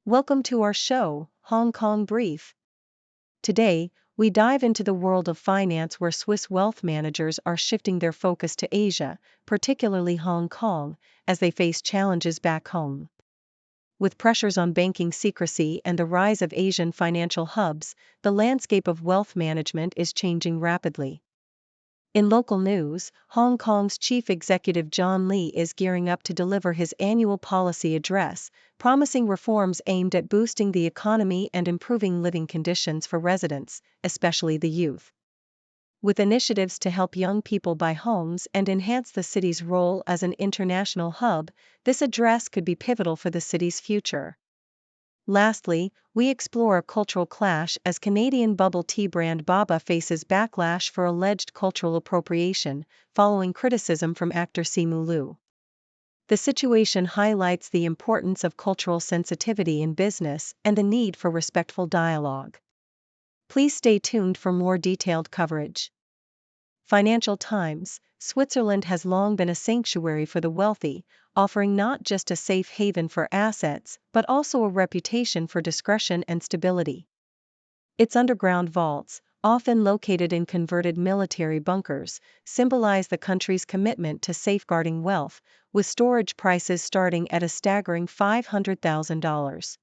Welcome to our show, Hong Kong Brief. Today, we dive into the world of finance where Swiss wealth managers are shifting their focus to Asia, particularly Hong Kong, as they face challenges back home. With pressures on banking secrecy and the rise of Asian financial hubs, the landscape of wealth management is changing rapidly. In local news, Hong Kong's chief executive John Lee is gearing up to deliver his annual policy address, promising reforms aimed at boosting the economy and improving living conditions for residents, especially the youth. With initiatives to help young people buy homes and enhance the city's role as an international hub, this address could be pivotal for the city's future. Lastly, we explore a cultural clash as Canadian bubble tea brand Bobba faces backlash for alleged cultural appropriation, following criticism from actor Simu Liu. The situation highlights the importance of cultural sensitivity in business and the need for respectful dialogue. Please stay tuned for more detailed coverage. Financial Times: Switzerland has long been a sanctuary for the wealthy, offering not just a safe haven for assets, but also a reputation for discretion and stability. Its underground vaults, often located in converted military bunkers, symbolize the country's commitment to safeguarding wealth, with storage prices starting at a staggering $500,000.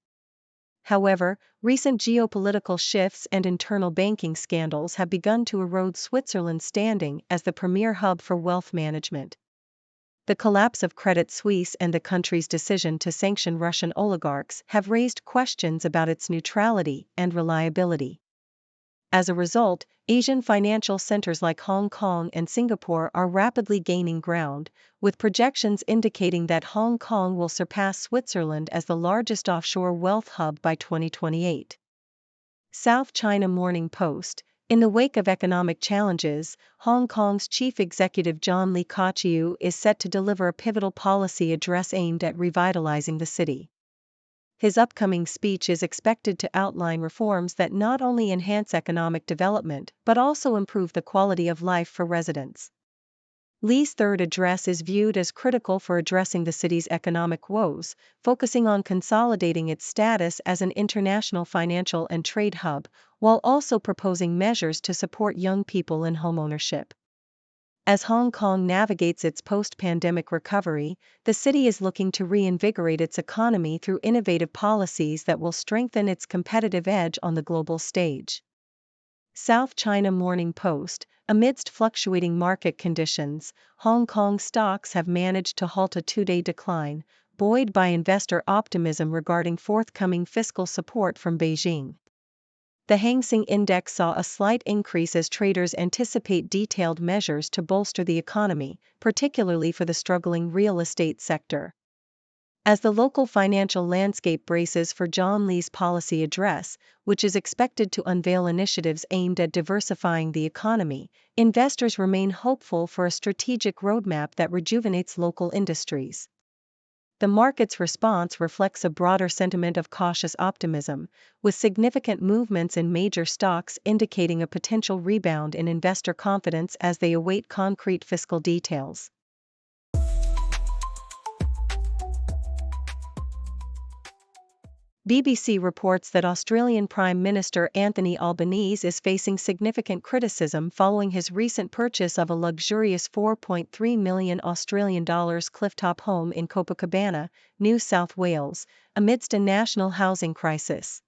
However, recent geopolitical shifts and internal banking scandals have begun to erode Switzerland's standing as the premier hub for wealth management. The collapse of Credit Suisse and the country's decision to sanction Russian oligarchs have raised questions about its neutrality and reliability. As a result, Asian financial centers like Hong Kong and Singapore are rapidly gaining ground, with projections indicating that Hong Kong will surpass Switzerland as the largest offshore wealth hub by 2028. South China Morning Post: In the wake of economic challenges, Hong Kong's chief executive John Lee is set to deliver a pivotal policy address aimed at revitalizing the city. His upcoming speech is expected to outline reforms that not only enhance economic development but also improve the quality of life for residents. Lee's third address is viewed as critical for addressing the city's economic woes, focusing on consolidating its status as an international financial and trade hub, while also proposing measures to support young people in homeownership. As Hong Kong navigates its post-pandemic recovery, the city is looking to reinvigorate its economy through innovative policies that will strengthen its competitive edge on the global stage. South China Morning Post: Amidst fluctuating market conditions, Hong Kong stocks have managed to halt a two-day decline, buoyed by investor optimism regarding forthcoming fiscal support from Beijing. The Hang Seng Index saw a slight increase as traders anticipate detailed measures to bolster the economy, particularly for the struggling real estate sector. As the local financial landscape braces for John Lee's policy address, which is expected to unveil initiatives aimed at diversifying the economy, investors remain hopeful for a strategic roadmap that rejuvenates local industries. The market's response reflects a broader sentiment of cautious optimism, with significant movements in major stocks indicating a potential rebound in investor confidence as they await concrete fiscal details. BBC reports that Australian Prime Minister Anthony Albanese is facing significant criticism following his recent purchase of a luxurious $4.3 million clifftop home in Copacabana, New South Wales, amidst a national housing crisis.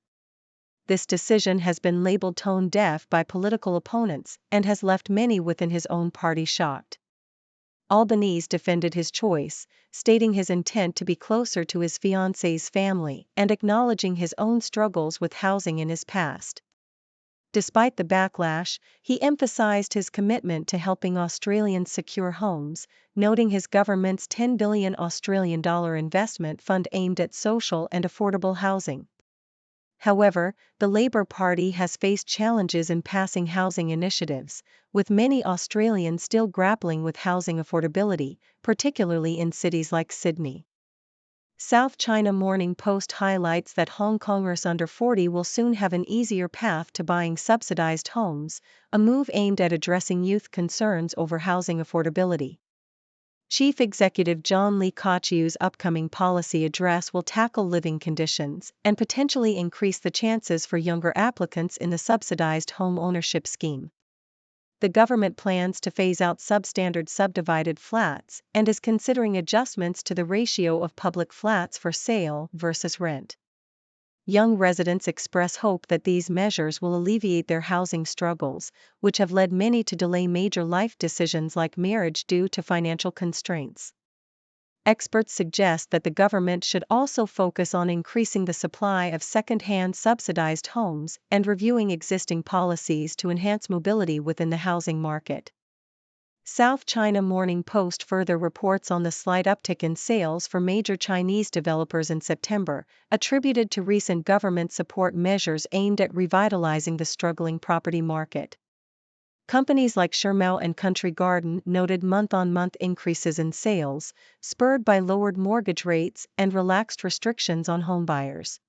This decision has been labelled tone-deaf by political opponents and has left many within his own party shocked. Albanese defended his choice, stating his intent to be closer to his fiancée's family and acknowledging his own struggles with housing in his past. Despite the backlash, he emphasized his commitment to helping Australians secure homes, noting his government's $10 billion investment fund aimed at social and affordable housing. However, the Labour Party has faced challenges in passing housing initiatives, with many Australians still grappling with housing affordability, particularly in cities like Sydney. South China Morning Post highlights that Hongkongers under 40 will soon have an easier path to buying subsidized homes, a move aimed at addressing youth concerns over housing affordability. Chief Executive John Lee Ka-chew's upcoming policy address will tackle living conditions and potentially increase the chances for younger applicants in the subsidized home ownership scheme. The government plans to phase out substandard subdivided flats and is considering adjustments to the ratio of public flats for sale versus rent. Young residents express hope that these measures will alleviate their housing struggles, which have led many to delay major life decisions like marriage due to financial constraints. Experts suggest that the government should also focus on increasing the supply of second-hand subsidized homes and reviewing existing policies to enhance mobility within the housing market. South China Morning Post further reports on the slight uptick in sales for major Chinese developers in September, attributed to recent government support measures aimed at revitalizing the struggling property market. Companies like Shermao and Country Garden noted month-on-month increases in sales, spurred by lowered mortgage rates and relaxed restrictions on homebuyers.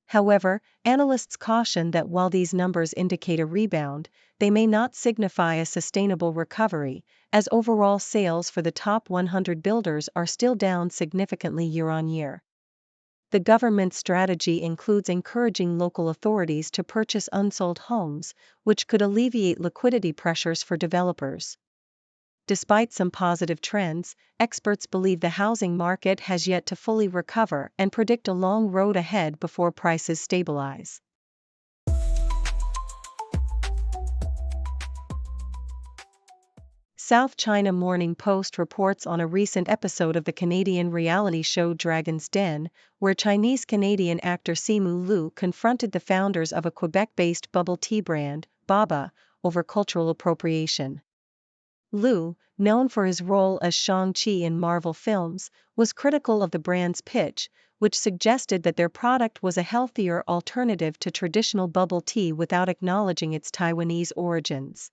However, analysts caution that while these numbers indicate a rebound, they may not signify a sustainable recovery, as overall sales for the top 100 builders are still down significantly year-on-year. The government's strategy includes encouraging local authorities to purchase unsold homes, which could alleviate liquidity pressures for developers. Despite some positive trends, experts believe the housing market has yet to fully recover and predict a long road ahead before prices stabilize. South China Morning Post reports on a recent episode of the Canadian reality show Dragon's Den, where Chinese-Canadian actor Simu Liu confronted the founders of a Quebec-based bubble tea brand, Bobba, over cultural appropriation. Liu, known for his role as Shang-Chi in Marvel films, was critical of the brand's pitch, which suggested that their product was a healthier alternative to traditional bubble tea without acknowledging its Taiwanese origins.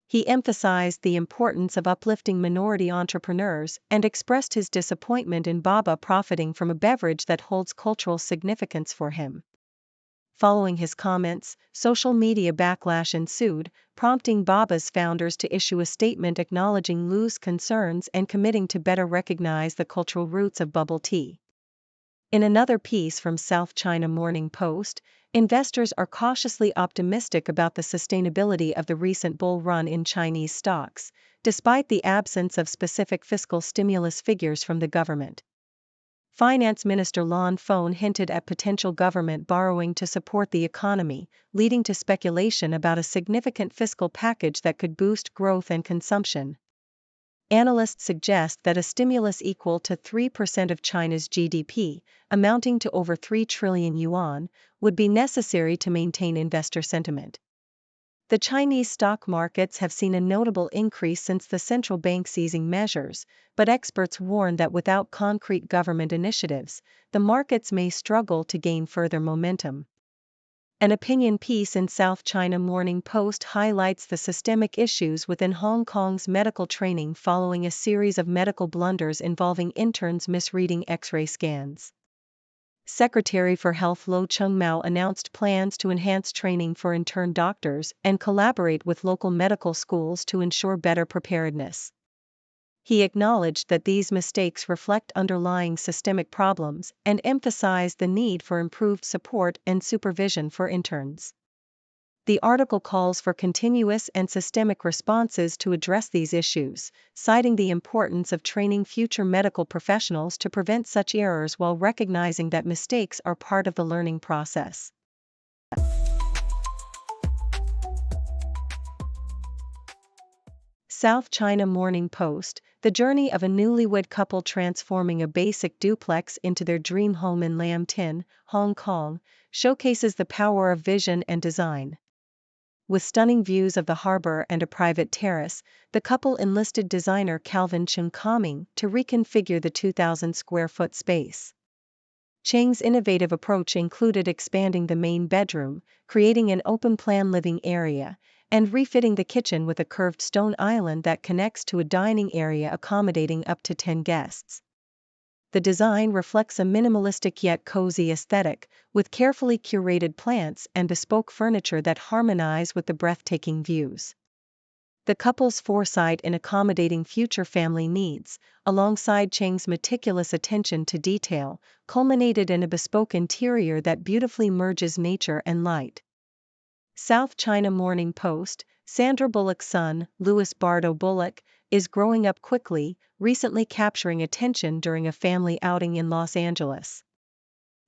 He emphasized the importance of uplifting minority entrepreneurs and expressed his disappointment in Bobba profiting from a beverage that holds cultural significance for him. Following his comments, social media backlash ensued, prompting Bobba's founders to issue a statement acknowledging Liu's concerns and committing to better recognize the cultural roots of bubble tea. In another piece from South China Morning Post, investors are cautiously optimistic about the sustainability of the recent bull run in Chinese stocks, despite the absence of specific fiscal stimulus figures from the government. Finance Minister Lan Fone hinted at potential government borrowing to support the economy, leading to speculation about a significant fiscal package that could boost growth and consumption. Analysts suggest that a stimulus equal to 3% of China's GDP, amounting to over 3 trillion yuan, would be necessary to maintain investor sentiment. The Chinese stock markets have seen a notable increase since the central bank's easing measures, but experts warn that without concrete government initiatives, the markets may struggle to gain further momentum. An opinion piece in South China Morning Post highlights the systemic issues within Hong Kong's medical training following a series of medical blunders involving interns misreading X-ray scans. Secretary for Health Lo Chung-mao announced plans to enhance training for intern doctors and collaborate with local medical schools to ensure better preparedness. He acknowledged that these mistakes reflect underlying systemic problems and emphasized the need for improved support and supervision for interns. The article calls for continuous and systemic responses to address these issues, citing the importance of training future medical professionals to prevent such errors while recognizing that mistakes are part of the learning process. South China Morning Post, the journey of a newlywed couple transforming a basic duplex into their dream home in Lam Tin, Hong Kong, showcases the power of vision and design. With stunning views of the harbor and a private terrace, the couple enlisted designer Calvin Chung Coming to reconfigure the 2,000-square-foot space. Cheng's innovative approach included expanding the main bedroom, creating an open-plan living area, and refitting the kitchen with a curved stone island that connects to a dining area accommodating up to 10 guests. The design reflects a minimalistic yet cozy aesthetic, with carefully curated plants and bespoke furniture that harmonize with the breathtaking views. The couple's foresight in accommodating future family needs, alongside Cheng's meticulous attention to detail, culminated in a bespoke interior that beautifully merges nature and light. South China Morning Post, Sandra Bullock's son, Louis Bardo Bullock, is growing up quickly, recently capturing attention during a family outing in Los Angeles.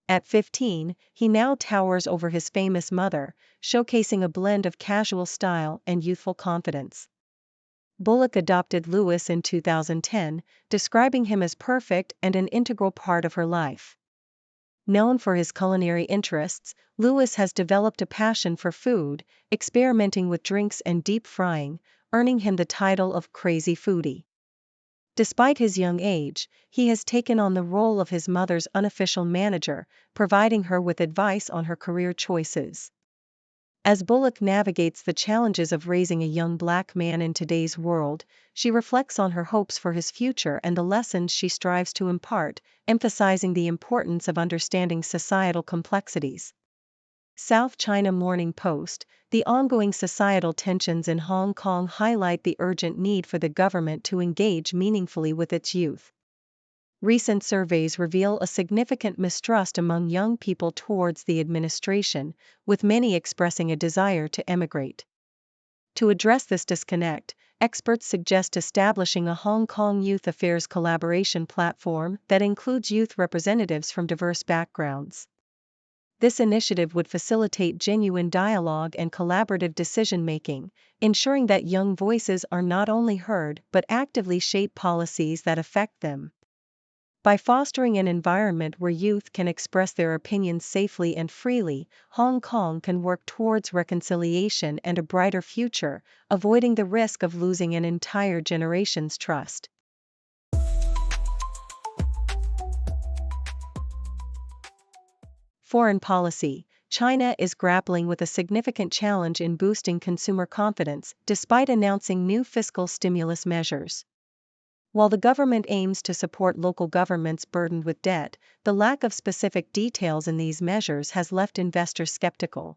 At 15, he now towers over his famous mother, showcasing a blend of casual style and youthful confidence. Bullock adopted Louis in 2010, describing him as perfect and an integral part of her life. Known for his culinary interests, Louis has developed a passion for food, experimenting with drinks and deep frying, earning him the title of Crazy Foodie. Despite his young age, he has taken on the role of his mother's unofficial manager, providing her with advice on her career choices. As Bullock navigates the challenges of raising a young black man in today's world, she reflects on her hopes for his future and the lessons she strives to impart, emphasizing the importance of understanding societal complexities. South China Morning Post, the ongoing societal tensions in Hong Kong highlight the urgent need for the government to engage meaningfully with its youth. Recent surveys reveal a significant mistrust among young people towards the administration, with many expressing a desire to emigrate. To address this disconnect, experts suggest establishing a Hong Kong Youth Affairs collaboration platform that includes youth representatives from diverse backgrounds. This initiative would facilitate genuine dialogue and collaborative decision-making, ensuring that young voices are not only heard but actively shape policies that affect them. By fostering an environment where youth can express their opinions safely and freely, Hong Kong can work towards reconciliation and a brighter future, avoiding the risk of losing an entire generation's trust. Foreign policy. China is grappling with a significant challenge in boosting consumer confidence, despite announcing new fiscal stimulus measures. While the government aims to support local governments burdened with debt, the lack of specific details in these measures has left investors skeptical.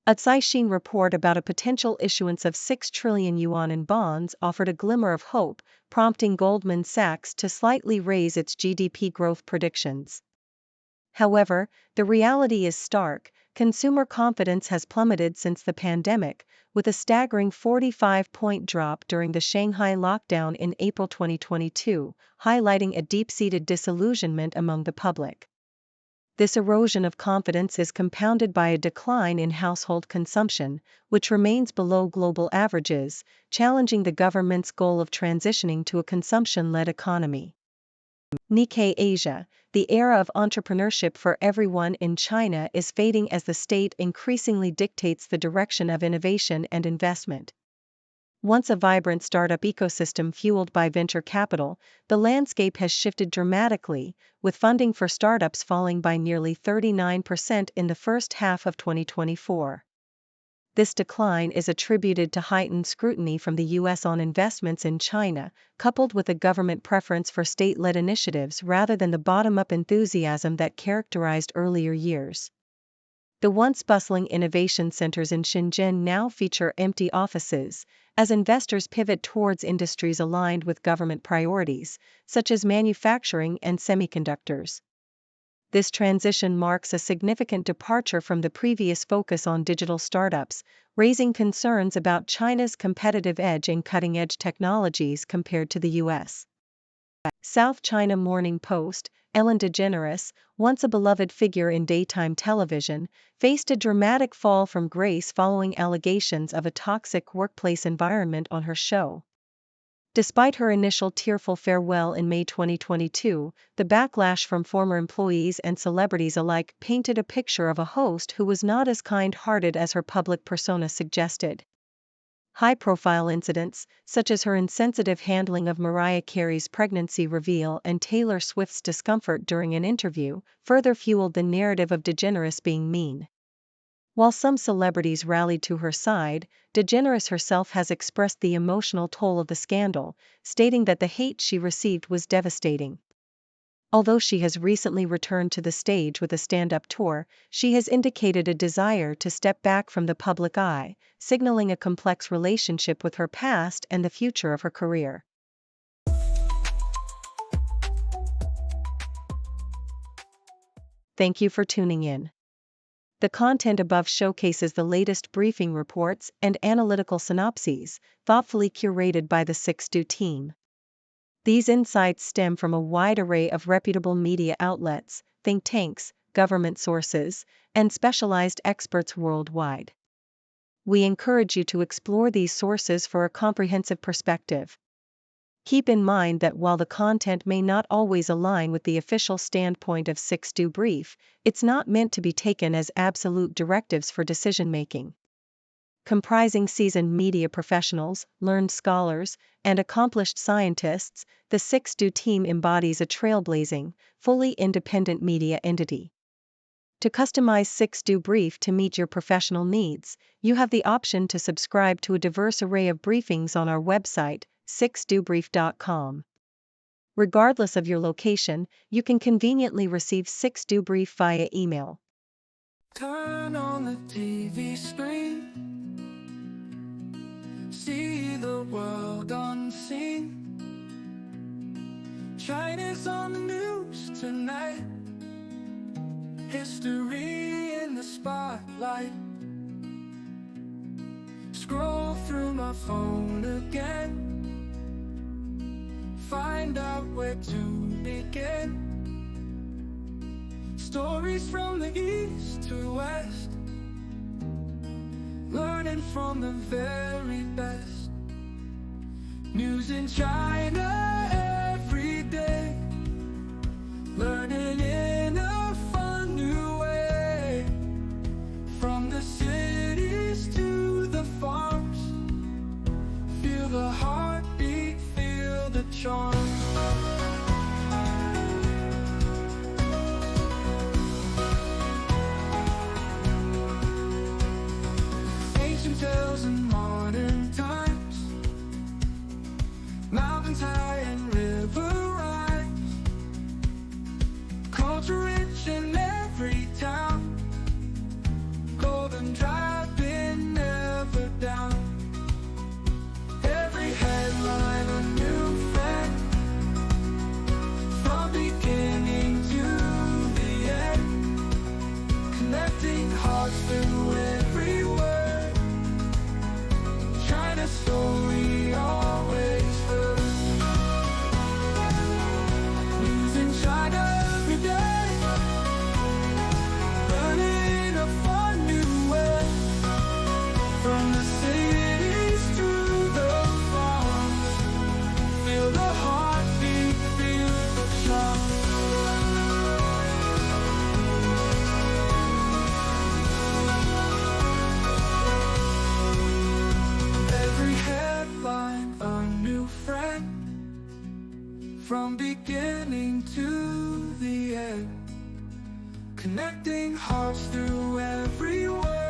A Caixin report about a potential issuance of 6 trillion yuan in bonds offered a glimmer of hope, prompting Goldman Sachs to slightly raise its GDP growth predictions. However, the reality is stark. Consumer confidence has plummeted since the pandemic, with a staggering 45-point drop during the Shanghai lockdown in April 2022, highlighting a deep-seated disillusionment among the public. This erosion of confidence is compounded by a decline in household consumption, which remains below global averages, challenging the government's goal of transitioning to a consumption-led economy. Nikkei Asia, the era of entrepreneurship for everyone in China is fading as the state increasingly dictates the direction of innovation and investment. Once a vibrant startup ecosystem fueled by venture capital, the landscape has shifted dramatically, with funding for startups falling by nearly 39% in the first half of 2024. This decline is attributed to heightened scrutiny from the U.S. on investments in China, coupled with a government preference for state-led initiatives rather than the bottom-up enthusiasm that characterized earlier years. The once bustling innovation centers in Shenzhen now feature empty offices, as investors pivot towards industries aligned with government priorities, such as manufacturing and semiconductors. This transition marks a significant departure from the previous focus on digital startups, raising concerns about China's competitive edge in cutting-edge technologies compared to the U.S. South China Morning Post, Ellen DeGeneres, once a beloved figure in daytime television, faced a dramatic fall from grace following allegations of a toxic workplace environment on her show. Despite her initial tearful farewell in May 2022, the backlash from former employees and celebrities alike painted a picture of a host who was not as kind-hearted as her public persona suggested. High-profile incidents, such as her insensitive handling of Mariah Carey's pregnancy reveal and Taylor Swift's discomfort during an interview, further fueled the narrative of DeGeneres being mean. While some celebrities rallied to her side, DeGeneres herself has expressed the emotional toll of the scandal, stating that the hate she received was devastating. Although she has recently returned to the stage with a stand-up tour, she has indicated a desire to step back from the public eye, signaling a complex relationship with her past and the future of her career. Thank you for tuning in. The content above showcases the latest briefing reports and analytical synopses, thoughtfully curated by the 6Do team. These insights stem from a wide array of reputable media outlets, think tanks, government sources, and specialized experts worldwide. We encourage you to explore these sources for a comprehensive perspective. Keep in mind that while the content may not always align with the official standpoint of 6Do Brief, it's not meant to be taken as absolute directives for decision-making. Comprising seasoned media professionals, learned scholars, and accomplished scientists, the 6Do team embodies a trailblazing, fully independent media entity. To customize 6Do Brief to meet your professional needs, you have the option to subscribe to a diverse array of briefings on our website, 6dobrief.com. Regardless of your location, you can conveniently receive 6Do Brief via email. Turn on the TV screen, see the world unseen. China's on the news tonight, history in the spotlight. Scroll through my phone again, find out where to begin. Stories from the east to west, learning from the very best. News in China every day, learning in a fun new way. From the cities to the farms, feel the heartbeat, feel the charm. Ancient tales in modern times, mountains high and river rise. Culture rich in every town, golden driving never down. Every headline a new friend, from beginning to the end, connecting hearts through every word. China's story always heard. News in China every day, learning a fun new way. From the cities to the farms, feel the heartbeat, feel the charm. Every headline a new friend, from beginning to the end, connecting hearts through every word.